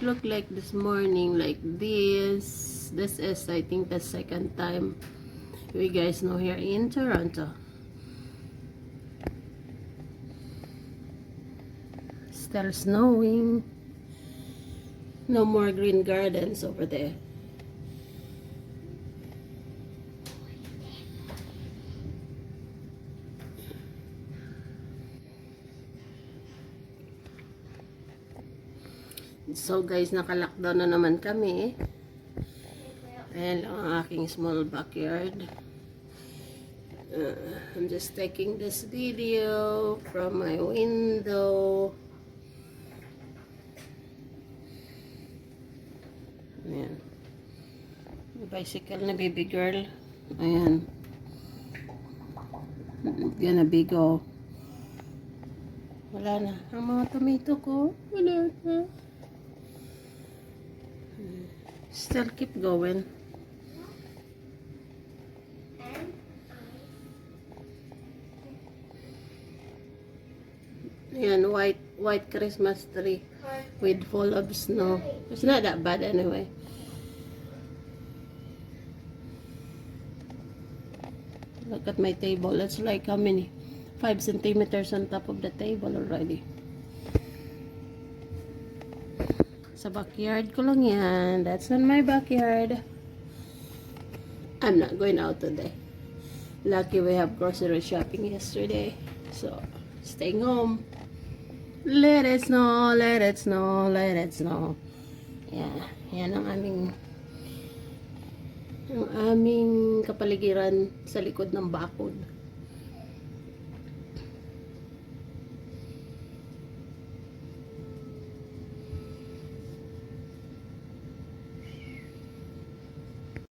look like this morning like this. This is, I think, the second time you guys know here in Toronto. Still snowing. No more green gardens over there. So guys, naka-lockdown na naman kami. Ayan lang ang aking small backyard. I'm just taking this video from my window. Ayan. May bicycle na baby girl. Ayan. Gonna be go. Wala na. Ang mga tomato ko, wala na. Still keep going. Ayan, white Christmas tree with full of snow. It's not that bad anyway. Look at my table. It's like how many? 5 centimeters on top of the table already. Sa backyard ko lang yan. That's not my backyard. I'm not going out today. Lucky we have grocery shopping yesterday. So, staying home. Let it snow, let it snow, let it snow. Yeah, yan ang aming kapaligiran sa likod ng bakod.